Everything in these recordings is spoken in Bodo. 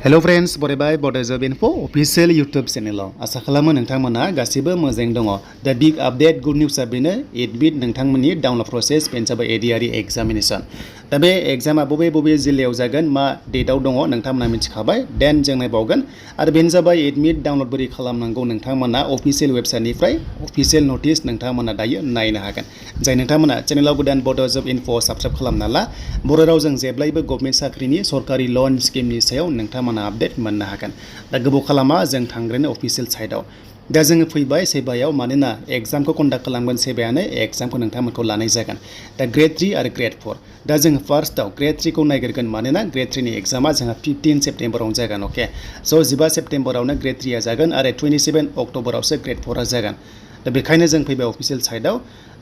हेलो फ्रेंड्स बरायबाय बड जब इनफो अफिशियल यूट्यूब चेनेलाव आसा खालामो नोंथांमोना गासिबो मोजाङै दङ दा बिग आपडेट गुड निउसआ बेनो एडमिट नोंथांमोननि डाउनलड प्रसेस बेनो जाबाय ADRE एग्जामिनेशन दा बे एग्जामा बबे जिल्लायाव जागोन मा डेटआव दङ नोंथांमोना मिथिखाबाय देन जों नायबावगोन आरो बेनो जाबाय एडमिट डाउनलड बोरै खालामनांगौ नोंथांमोना अफिशियल वेबसाइटनिफ्राय अफिशियल नटिस नोंथांमोना दायो नायनो हागोन जाय नोंथांमोना चेनेलाव गोदान बड जब इनफो साबस्क्राइब खालामना ला बर' रावजों जेब्लायबो गभर्नमेन्ट साख्रिनि सरकारि लन स्किमनि सायाव नोंथांमोना आपडेट मोननो हागोन दा गोबाव खालामा जों थांग्रोनो अफिशियल साइटआव दा जोङो फैबाय सेबायाव मानोना एग्जामखौ कन्डाक्ट खालामगोन सेबायानो एग्जामखौ नोंथांमोनखौ लानाय जागोन दा ग्रेड 3 आरो ग्रेड 4 दा जोङो फार्स्टआव ग्रेड 3 खौ नायग्रोगोन मानोना ग्रेड 3 नि एग्जामा जोंहा 15 सेप्टेम्बरावनो जागोन अके स' 15 सेप्टेम्बरावनो ग्रेड 3 आ जागोन आरो 27 अक्ट'बरावसो ग्रेड 4 आ जागोन दा बेखायनो जों फैबाय अफिशियल साइटआव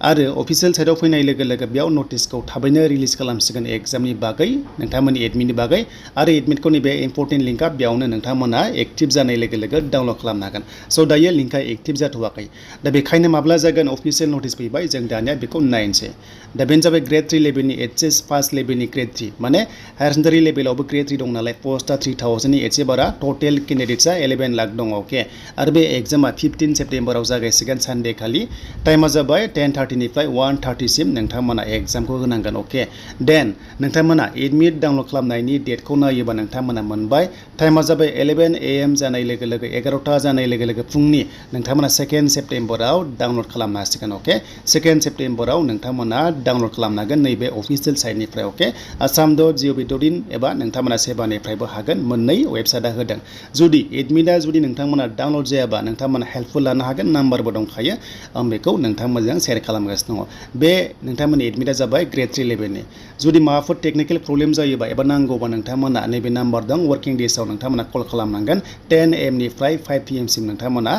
आरो अफिशियल साइटआव फैनाय लोगो लोगो बेयाव नटिसखौ थाबैनो रिलिज खालामसिगोन एग्जामनि बागै नोंथांमोननि एडमिटनि बागै आरो एडमिटखौ नैबे इम्पर्टेन्ट लिंकआ बेयावनो नोंथांमोना एक्टिभ जानाय लोगो लोगो डाउनलड खालामनो हागोन स' दायो लिंकआ एक्टिभ जाथ'वाखै दा बेखायनो माब्ला जागोन अफिशियल नटिस फैबाय जों दानिया बेखौ नायनोसै दा बेनो जाबाय ग्रेड 3 लेभेलनि एचएस पास लेभेलनि ग्रेड 3 माने हायार सेकेन्डारि लेभेलावबो ग्रेड 3 दं नालाय पोस्टआ 3000 नि एसे बारा टोटेल केन्डिडेट्सआ 11 लाख दं अके आरो बे एग्जामा 15 सेप्टेम्बराव जागायसिगोन सानडे खालि टाइमा जाबाय 10:30 निफ्राय 1:30 सिम नोंथांमोना एग्जामखौ होनांगोन अके देन नोंथांमोना एडमिट डाउनलड खालामनायनि डेटखौ नायोबा नोंथांमोना मोनबाय टाइमा जाबाय 11 AM जानाय लोगो लोगो 11टा जानाय लोगो लोगो फुंनि नोंथांमोना 2 सेप्टेम्बराव डाउनलड खालामनो हासिगोन अके 2 सेप्टेम्बराव नोंथांमोना डाउनलड खालामनो हागोन नैबे अफिशियल साइटनिफ्राय अके assam.gov.in एबा नोंथांमोना सेबानिफ्रायबो हागोन मोननै वेबसाइटआ होदों जुदि एडमिटआ जुदि नोंथांमोना डाउनलड जायाबा नोंथांमोना हेल्पफुल लानो हागोन नाम्बारबो दंखायो आं बेखौ नोंथांमोनजों शेयार खालामगासिनो दङ बे नोंथांमोननि एडमिटआ जाबाय ग्रेड 3 लेभेलनि जुदि माबाफोर टेक्निकेल प्रब्लेम जायोबा एबा नांगौबा नोंथांमोना नैबे नाम्बार दं वर्किं डेजआव नोंथांमोना कल खालामनांगोन 10 AM निफ्राय 5 PM सिम नोंथांमोना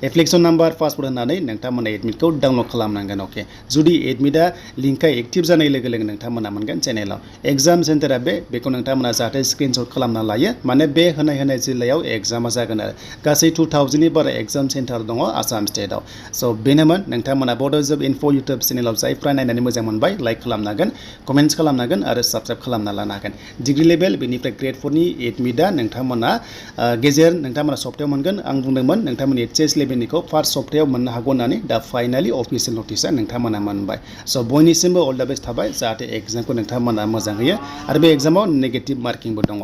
एप्लिकेसन नाम्बार पासवर्ड होनानै नोंथांमोना एडमिटखौ डाउनलड खालामनांगोन अके जुदि एडमिटआ लिंकआ एक्टिभ जानाय लोगो लोगो नोंथांमोना मोनगोन चेनेलाव एग्जाम सेन्टारा बेखौ नोंथांमोना जाहाथे स्क्रिनशट खालामना लायो माने बे होनाय जिल्लायाव एग्जामा जागोन आरो गासै 2000 नि बारा एग्जाम सेन्टार दङ आसाम स्टेटआव स' बेनोमोन नोंथांमोना बड जब इनफो इउटुब चेनेलाव जायफ्रा नायनानै मोजां मोनबाय लाइक खालामनो हागोन कमेन्ट्स खालामनो हागोन आरो साबस्क्राइब खालामना लानो हागोन डिग्री लेभेल बेनिफ्राय ग्रेड 4 नि एडमिटआ नोंथांमोना सप्तायाव मोनगोन आं बुंदोंमोन नोंथांमोननि एचएस लेभेलनिखौ फार्स्ट सप्तायाव मोननो हागौ होननानै दा फाइनालि अफिशियल नटिसआ नोंथांमोना मोनबाय स' बयनिसिमबो अल द बेस्ट थाबाय जाहाथे एग्जामखौ नोंथांमोना मोजां होयो आरो बे एग्जामाव नेगेटिभ मार्किंबो दङ